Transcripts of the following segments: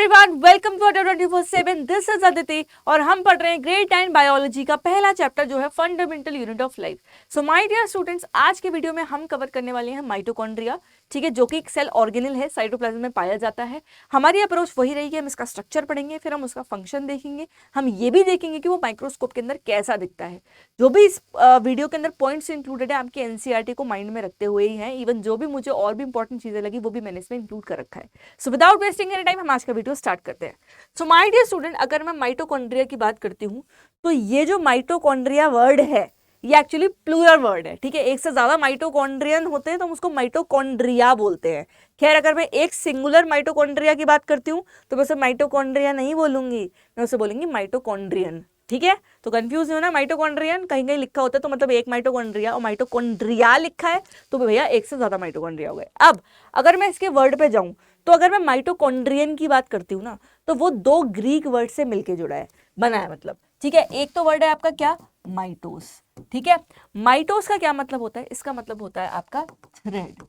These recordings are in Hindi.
एवरीवन, वेलकम टू अड्डा 24/7। दिस इज अदिति और हम पढ़ रहे हैं ग्रेड 10 बायोलॉजी का पहला चैप्टर जो है fundamental unit of life. So my dear students, आज के वीडियो में हम कवर करने वाले हैं माइटोकॉन्ड्रिया, ठीक है, जो कि एक सेल ऑर्गेनल है, साइटोप्लाज्म में पाया जाता है। हमारी अप्रोच वही रहेगी, हम इसका स्ट्रक्चर पढ़ेंगे, फिर हम उसका फंक्शन देखेंगे, हम ये भी देखेंगे कि वो माइक्रोस्कोप के अंदर कैसा दिखता है। जो भी इस वीडियो के अंदर पॉइंट्स इंक्लूडेड है आपके एनसीईआरटी को माइंड में रखते हुए ही हैं। इवन जो भी मुझे और भी इंपॉर्टेंट चीजें लगी वो भी मैंने इसमें इंक्लूड कर रखा है। So without wasting any time हम आज का वीडियो स्टार्ट करते हैं। सो माय डियर स्टूडेंट, अगर मैं माइटोकॉन्ड्रिया की बात करती हूँ तो ये जो माइटोकॉन्ड्रिया वर्ड है ये एक्चुअली प्लूरल वर्ड है, ठीक है। एक से ज्यादा माइटोकॉन्ड्रियन होते हैं तो हम उसको माइटोकॉन्ड्रिया बोलते हैं। खैर, अगर मैं एक सिंगुलर माइटोकॉन्ड्रिया की बात करती हूँ तो मैं उसे माइटोकॉन्ड्रिया नहीं बोलूंगी, मैं उसे बोलूंगी माइटोकॉन्ड्रियन, ठीक है। तो कंफ्यूज नहीं होना, माइटोकॉन्ड्रियन कहीं कहीं लिखा होता है तो मतलब एक माइटोकॉन्ड्रिया, और माइटोकॉन्ड्रिया लिखा है तो भैया एक से ज्यादा माइटोकॉन्ड्रिया हो गए। अब अगर मैं इसके वर्ड पे जाऊं तो अगर मैं माइटोकॉन्ड्रियन की बात करती हूँ ना तो वो दो ग्रीक वर्ड से मिलके जुड़ा है, बना है मतलब, ठीक है। एक तो वर्ड है आपका क्या, माइटोस, ठीक है। माइटोस का क्या मतलब होता है, इसका मतलब होता है आपका थ्रेड,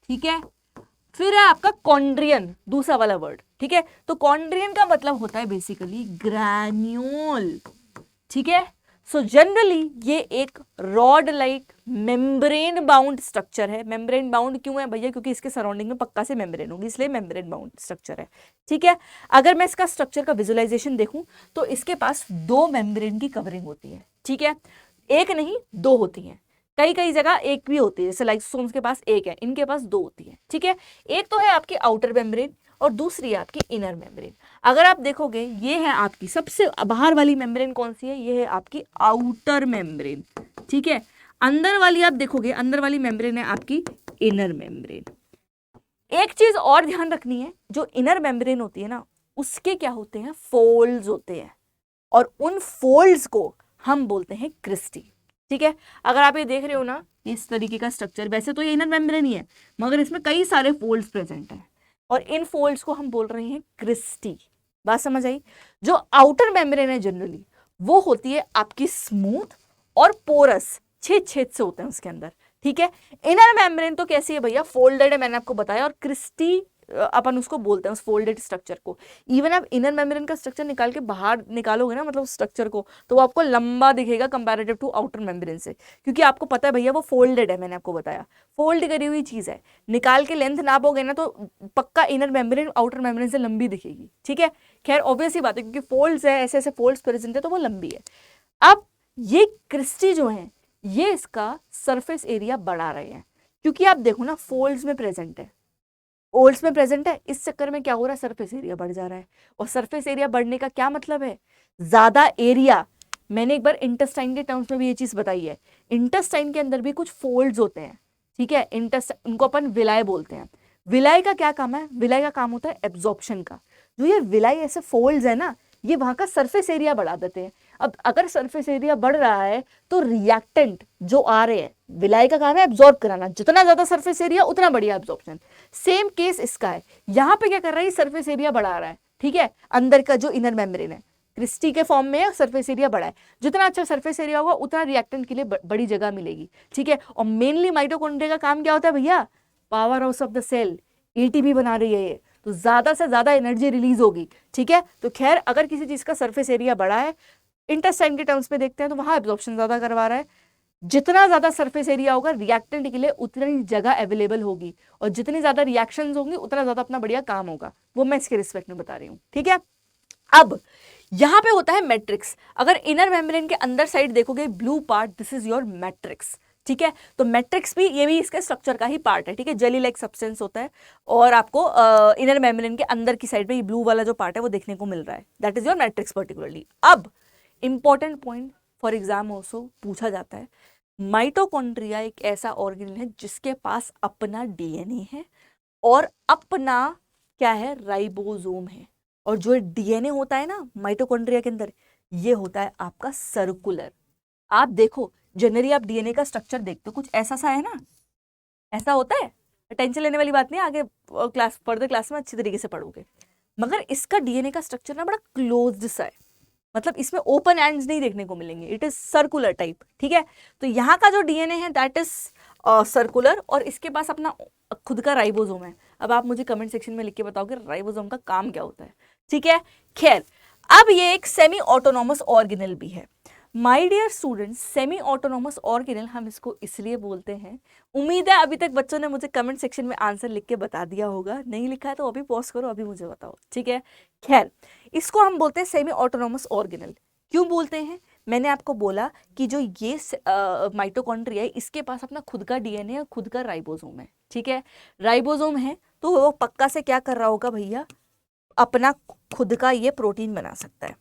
ठीक है। फिर है आपका कॉन्ड्रियन, दूसरा वाला वर्ड, ठीक है। तो कॉन्ड्रियन का मतलब होता है बेसिकली ग्रैन्यूल, ठीक है। सो जनरली ये एक rod like membrane bound structure है। मेम्ब्रेन बाउंड क्यों है भैया, क्योंकि इसके सराउंडिंग में पक्का से मेम्ब्रेन होगी, इसलिए मेम्ब्रेन बाउंड स्ट्रक्चर है, ठीक है। अगर मैं इसका स्ट्रक्चर का विजुअलाइजेशन देखूं तो इसके पास दो मेम्ब्रेन की कवरिंग होती है, ठीक है। एक नहीं, दो होती हैं, कई कई जगह एक भी होती है, जैसे लाइसोसोम्स के पास एक है, इनके पास दो होती है, ठीक है। एक तो है आपकी आउटर मेम्ब्रेन और दूसरी है आपकी इनर मेम्ब्रेन। अगर आप देखोगे ये है आपकी सबसे बाहर वाली मेम्ब्रेन, कौन सी है, ये है आपकी आउटर मेम्ब्रेन, ठीक है। अंदर वाली आप देखोगे, अंदर वाली मेम्ब्रेन है आपकी इनर मेम्ब्रेन। एक चीज और ध्यान रखनी है, जो इनर मेम्ब्रेन होती है ना उसके क्या होते हैं, फोल्ड्स होते हैं, और उन फोल्ड्स को हम बोलते हैं क्रिस्टी, ठीक है। अगर आप ये देख रहे हो ना इस तरीके का स्ट्रक्चर, वैसे तो ये इनर मेम्ब्रेन ही है मगर इसमें कई सारे फोल्ड्स प्रेजेंट हैं और इन फोल्ड्स को हम बोल रहे हैं क्रिस्टी। बात समझ आई। जो आउटर मेम्ब्रेन है जनरली वो होती है आपकी स्मूथ और पोरस, छेद छेद से होते हैं उसके अंदर, ठीक है। इनर मेम्ब्रेन तो कैसी है भैया, फोल्डेड है, मैंने आपको बताया, और क्रिस्टी अपन उसको बोलते हैं उस फोल्डेड स्ट्रक्चर को। इवन आप इनर मेम्ब्रेन का स्ट्रक्चर निकाल के बाहर निकालोगे ना, मतलब स्ट्रक्चर को, तो वो आपको लंबा दिखेगा कंपैरेटिव टू आउटर मेम्ब्रेन से, क्योंकि आपको पता है भैया वो फोल्डेड है, मैंने आपको बताया फोल्ड करी हुई चीज है। निकाल के लेंथ नापोगे ना तो पक्का इनर मेम्ब्रेन आउटर मेम्ब्रेन से लंबी दिखेगी, ठीक है। खैर ऑब्वियस ही बात है, क्योंकि फोल्ड्स है, ऐसे ऐसे फोल्ड्स प्रेजेंट है तो वो लंबी है। अब ये क्रिस्टी जो है ये इसका सरफेस एरिया बढ़ा रहे हैं, क्योंकि आप देखो ना फोल्ड्स में प्रेजेंट है, ओल्ड्स में प्रेजेंट है, इस चक्कर में क्या हो रहा है, सरफेस एरिया बढ़ जा रहा है। और सरफेस एरिया बढ़ने का क्या मतलब है, ज्यादा एरिया। मैंने एक बार इंटेस्टाइन के टर्म्स में भी ये चीज बताई है, इंटेस्टाइन के अंदर भी कुछ फोल्ड्स होते हैं, ठीक है। उनको अपन विलाय बोलते हैं। विलाय का क्या काम है, विलाय का काम होता है एब्जॉर्प्शन का। जो ये विलाय ऐसे फोल्ड्स है ना, ये वहां का सरफेस एरिया बढ़ा देते हैं। अब अगर सरफेस एरिया बढ़ रहा है तो रिएक्टेंट जो आ रहे हैं, विलाय का काम है एब्जॉर्ब कराना, जितना ज्यादा सरफेस एरिया उतना बढ़िया एब्जॉर्प्शन। सेम केस इसका है, यहाँ पे क्या कर रहा है, सरफेस एरिया बढ़ा रहा है, ठीक है। अंदर का जो इनर मेम्ब्रेन है क्रिस्टी के फॉर्म में सरफेस एरिया बढ़ा है, जितना अच्छा सरफेस एरिया होगा उतना रिएक्टेंट के लिए बड़ी जगह मिलेगी, ठीक है। और मेनली माइटोकॉन्ड्रिया का काम क्या होता है भैया, power house of the cell, ATP बना रही है ये, तो ज्यादा से ज्यादा एनर्जी रिलीज होगी, ठीक है। तो खैर अगर किसी चीज का सरफेस एरिया बढ़ा है, इंटेस्टाइन के टर्म्स में देखते हैं तो वहां एब्जॉर्प्शन ज्यादा करवा रहा है। जितना ज्यादा सरफेस एरिया होगा रिएक्टेंट के लिए उतनी जगह अवेलेबल होगी, और जितनी ज्यादा रिएक्शंस होंगी उतना ज्यादा अपना बढ़िया काम होगा, वो मैं इसके रिस्पेक्ट में बता रही हूँ, ठीक है। अब यहां पे होता है मैट्रिक्स। अगर इनर मेम्ब्रेन के अंदर साइड देखोगे blue part, this is your matrix, ठीक है। तो मैट्रिक्स भी, ये भी इसके स्ट्रक्चर का ही पार्ट है, ठीक है। जेली लाइक सब्सटेंस होता है और आपको इनर मेम्ब्रेन के अंदर की साइड पे ये ब्लू वाला जो पार्ट है वो देखने को मिल रहा है, that is your matrix particularly. अब important point for exam also पूछा जाता है, माइटोकॉन्ड्रिया एक ऐसा ऑर्गेनल है जिसके पास अपना डीएनए है और अपना क्या है, राइबोसोम है। और जो डीएनए होता है ना माइटोकॉन्ड्रिया के अंदर, ये होता है आपका सर्कुलर। आप देखो जनरली आप डीएनए का स्ट्रक्चर देखते हो कुछ ऐसा सा है ना, ऐसा होता है, टेंशन लेने वाली बात नहीं, आगे क्लास फर्दर क्लास में अच्छी तरीके से पढ़ोगे। मगर इसका डीएनए का स्ट्रक्चर ना बड़ा क्लोज्ड सा है, मतलब इसमें ओपन एंड्स नहीं देखने को मिलेंगे, इट इज सर्कुलर टाइप, ठीक है। तो यहाँ का जो डीएनए है दैट इज सर्कुलर, और इसके पास अपना खुद का राइबोसोम है। अब आप मुझे कमेंट सेक्शन में लिख के बताओ कि राइबोसोम का काम क्या होता है। ठीक है। खैर, अब ये एक सेमी ऑटोनॉमस ऑर्गेनल भी है। My dear students, semi autonomous organelle हम इसको इसलिए बोलते हैं, उम्मीद है अभी तक बच्चों ने मुझे कमेंट सेक्शन में आंसर लिख के बता दिया होगा, नहीं लिखा है तो अभी पॉज करो, अभी मुझे बताओ, ठीक है। खैर, इसको हम बोलते हैं सेमी ऑटोनॉमस ऑर्गेनल। क्यों बोलते हैं? मैंने आपको बोला कि जो ये माइटोकॉन्ड्रिया है, इसके पास अपना खुद का डीएनए और खुद का राइबोसोम है, ठीक है। राइबोसोम है तो वो पक्का से क्या कर रहा होगा भैया, अपना खुद का ये प्रोटीन बना सकता है,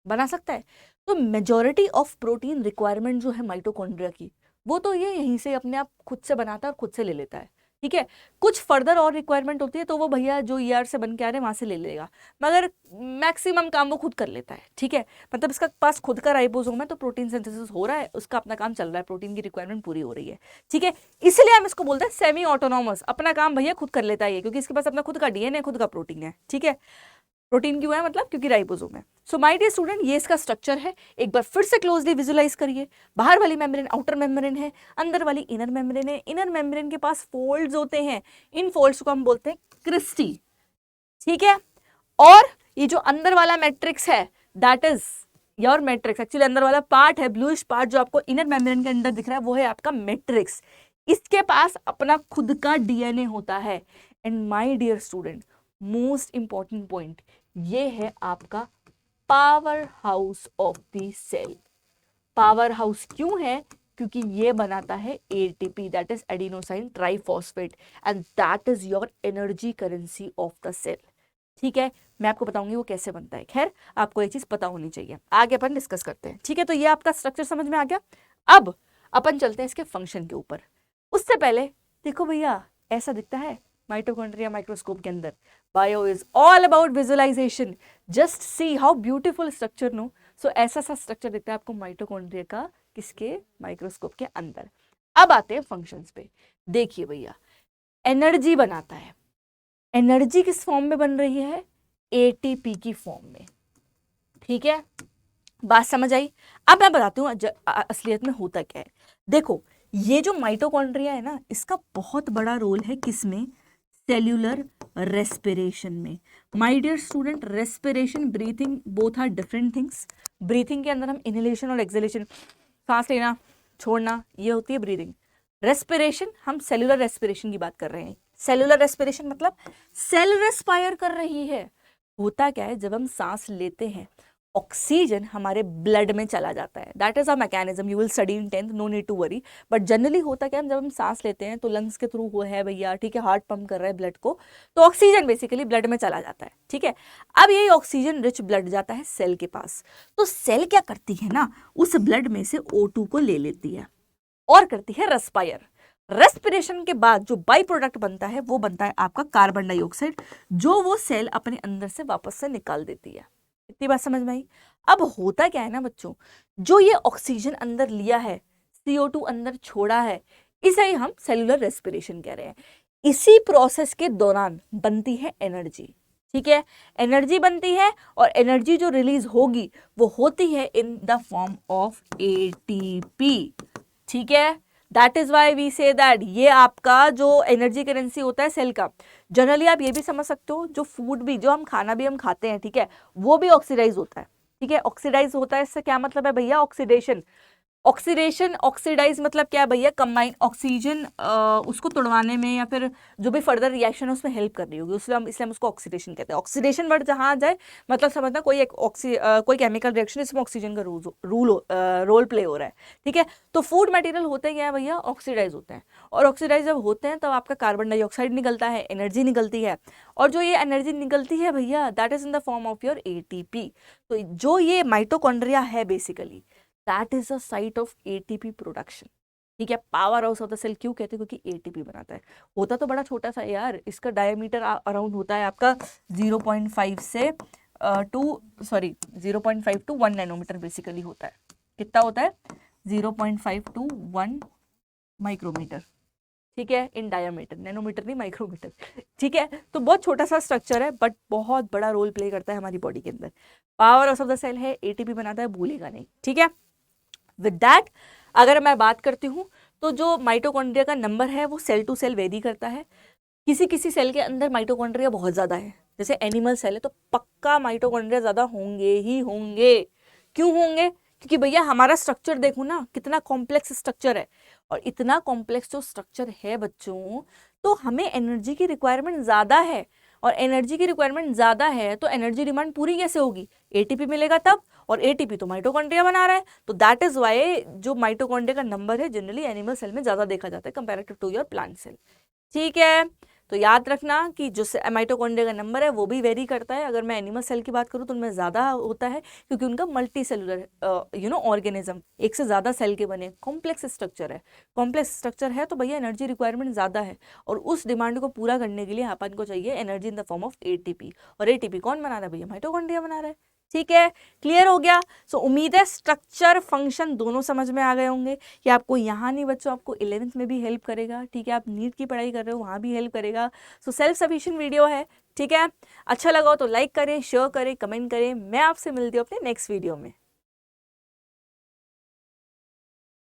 बना सकता है। तो मेजॉरिटी ऑफ प्रोटीन रिक्वायरमेंट जो है माइटोकॉन्ड्रिया की, वो तो ये यहीं से अपने आप खुद से बनाता है और खुद से ले लेता है, ठीक है। कुछ फर्दर और रिक्वायरमेंट होती है तो वो भैया जो ईआर से बन के आ रहे हैं वहां से ले लेगा, मगर मैक्सिमम काम वो खुद कर लेता है, ठीक है। मतलब इसका पास खुद का राइबोसोम है तो प्रोटीन सिंथेसिस हो रहा है, उसका अपना काम चल रहा है, प्रोटीन की रिक्वायरमेंट पूरी हो रही है, ठीक है। इसलिए हम इसको बोलते हैं सेमी ऑटोनॉमस, अपना काम भैया खुद कर लेता है ये, क्योंकि इसके पास अपना खुद का डीएनए, खुद का प्रोटीन है, ठीक है। प्रोटीन क्यों है? मतलब क्योंकि राइबोसोम है। सो माय डियर स्टूडेंट, ये इसका स्ट्रक्चर है। एक बार फिर से क्लोजली विजुलाइज करिए। बाहर वाली मेम्ब्रेन आउटर मेम्ब्रेन है, अंदर वाली इनर मेम्ब्रेन है। इनर मेम्ब्रेन के पास फोल्ड्स होते हैं, इन फोल्ड्स को हम बोलते हैं क्रिस्टी, ठीक है। और ये जो अंदर वाला मैट्रिक्स है, that is your matrix. Actually अंदर वाला पार्ट है, ब्लूइश पार्ट जो आपको इनर मेम्ब्रेन के अंदर दिख रहा है, वो है आपका मैट्रिक्स। इसके पास अपना खुद का डीएनए होता है। And my dear student, most important point, ये है आपका power house of the cell. Power house क्यों है? क्योंकि ये बनाता है ATP, that is adenosine triphosphate, and that is your energy currency of the cell, ठीक है। मैं आपको बताऊंगी वो कैसे बनता है। खैर, आपको ये चीज पता होनी चाहिए, आगे अपन डिस्कस करते हैं, ठीक है। तो ये आपका स्ट्रक्चर समझ में आ गया। अब अपन चलते हैं इसके फंक्शन के ऊपर। उससे पहले देखो भैया, ऐसा दिखता है माइटोकॉन्ड्रिया माइक्रोस्कोप के अंदर। Bio is all about visualisation, just see how beautiful structure, no. So ऐसा सा स्ट्रक्चर दिखता है आपको माइटोकॉन्ड्रिया का, किसके? माइक्रोस्कोप के अंदर। अब आते हैं फंक्शंस पे। देखिए भैया, एनर्जी बनाता है। एनर्जी किस फॉर्म में बन रही है? एटीपी की फॉर्म में, ठीक है। बात समझ आई? अब मैं बताती हूँ असलियत में होता क्या है। देखो, ये जो माइटोकॉन्ड्रिया है ना, इसका बहुत बड़ा रोल है किसमें? सेल्यूलर रेस्पिरेशन में। My dear student, respiration, breathing, both are different things. Breathing के अंदर हम इनहेलेशन और एक्सहेलेशन, सांस लेना छोड़ना, ये होती है ब्रीथिंग। रेस्पिरेशन, हम सेल्यूलर रेस्पिरेशन की बात कर रहे हैं। सेल्यूलर रेस्पिरेशन मतलब सेल रेस्पायर कर रही है। होता क्या है, जब हम सांस लेते हैं, ऑक्सीजन हमारे ब्लड में चला जाता है। That is a mechanism you will study in 10th, no need to worry. But generally होता क्या है, जब हम सांस लेते हैं तो लंग्स के थ्रू वो है भैया, ठीक है, हार्ट पंप कर रहा है ब्लड को, तो ऑक्सीजन बेसिकली ब्लड में चला जाता है, ठीक है। अब यही ऑक्सीजन रिच ब्लड जाता है सेल के पास, तो सेल क्या करती है ना, उस ब्लड में से O2 को ले लेती है और करती है रेस्पायर। रेस्पिरेशन के बाद जो बाई प्रोडक्ट बनता है वो बनता है आपका कार्बन डाइऑक्साइड, जो वो सेल अपने अंदर से वापस से निकाल देती है। इतनी बात समझ में आई? अब होता क्या है ना बच्चों, जो ये ऑक्सीजन अंदर लिया है, CO2 अंदर छोड़ा है, इसे ही हम सेलुलर रेस्पिरेशन कह रहे हैं। इसी प्रोसेस के दौरान बनती है एनर्जी, ठीक है। एनर्जी बनती है और एनर्जी जो रिलीज होगी वो होती है in the form of ATP, ठीक है। That is why we say that ये आपका जो एनर्जी करेंसी होता है सेल का। जनरली आप ये भी समझ सकते हो, जो फूड भी, जो हम खाना भी हम खाते हैं, ठीक है, वो भी ऑक्सीडाइज होता है, ठीक है। ऑक्सीडाइज होता है, इससे क्या मतलब है भैया? ऑक्सीडेशन। ऑक्सीडेशन, ऑक्सीडाइज मतलब क्या है भैया? कंबाइन ऑक्सीजन उसको तोड़वाने में या फिर जो भी फर्दर रिएक्शन है उसमें हेल्प कर रही होगी, इसलिए हम उसको ऑक्सीडेशन कहते हैं। ऑक्सीडेशन वर्ड जहां आ जाए मतलब समझना कोई केमिकल रिएक्शन इसमें ऑक्सीजन का रोल प्ले हो रहा है, ठीक है। तो फूड मटेरियल होते क्या है भैया? ऑक्सीडाइज होते हैं, और ऑक्सीडाइज जब होते हैं तब आपका कार्बन डाइऑक्साइड निकलता है, एनर्जी निकलती है, और जो ये एनर्जी निकलती है भैया, that is in the form of your ATP। तो जो ये माइटोकॉन्ड्रिया है basically, that is a site of ATP production, ठीक है। Power house of the cell क्यों कहते हैं? क्योंकि ATP बनाता है। होता तो बड़ा छोटा सा यार, इसका डायमीटर अराउंड होता है आपका 0.5 से 0.5 to 1 नैनोमीटर बेसिकली होता है। कितना होता है? 0.5 to 1 माइक्रोमीटर, ठीक है, इन डायमीटर। नैनोमीटर नहीं, माइक्रोमीटर, ठीक है। तो बहुत छोटा सा स्ट्रक्चर है बट बहुत बड़ा रोल प्ले करता है हमारी बॉडी के अंदर। Power house of the cell है, ATP बनाता है, भूलेगा नहीं, ठीक है। विद दैट अगर मैं बात करती हूँ तो जो माइटोकॉन्ड्रिया का नंबर है वो सेल टू सेल वेरी करता है। किसी किसी सेल के अंदर माइटोकॉन्ड्रिया बहुत ज़्यादा है, जैसे एनिमल सेल है तो पक्का माइटोकॉन्ड्रिया ज़्यादा होंगे ही होंगे। क्यों होंगे? क्योंकि भैया हमारा स्ट्रक्चर देखो ना, कितना कॉम्प्लेक्स स्ट्रक्चर है, और इतना कॉम्प्लेक्स जो स्ट्रक्चर है बच्चों, तो हमें एनर्जी की रिक्वायरमेंट ज़्यादा है, और एनर्जी की रिक्वायरमेंट ज़्यादा है तो एनर्जी डिमांड पूरी कैसे होगी? एटीपी मिलेगा तब, और एटीपी तो माइटोकॉन्ड्रिया बना रहा है, तो दैट इज वाई जो माइटोकॉन्ड्रिया का नंबर है जनरली एनिमल सेल में ज़्यादा देखा जाता है comparative to your plant cell. ठीक है, तो याद रखना कि जो माइटोकॉन्ड्रिया का नंबर है वो भी वेरी करता है। अगर मैं एनिमल सेल की बात करूँ तो उनमें ज़्यादा होता है, क्योंकि उनका मल्टी सेलुलर ऑर्गेनिज्म, एक से ज़्यादा सेल के बने कॉम्प्लेक्स स्ट्रक्चर है। कॉम्प्लेक्स स्ट्रक्चर है तो भैया एनर्जी रिक्वायरमेंट ज़्यादा है, और उस डिमांड को पूरा करने के लिए अपन को चाहिए energy in the form of ATP, और एटीपी कौन बना रहा है भैया? माइटोकॉन्ड्रिया बना रहा है। ठीक है, क्लियर हो गया? सो उम्मीद है स्ट्रक्चर फंक्शन दोनों समझ में आ गए होंगे, कि आपको यहाँ नहीं बच्चों, आपको 11th में भी हेल्प करेगा। ठीक है, आप नीट की पढ़ाई कर रहे हो वहाँ भी हेल्प करेगा। सो सेल्फ सफिशिएंट वीडियो है। ठीक है, अच्छा लगा हो तो लाइक करें, शेयर करें, कमेंट करें। मैं आपसे मिलती हूँ अपने नेक्स्ट वीडियो में।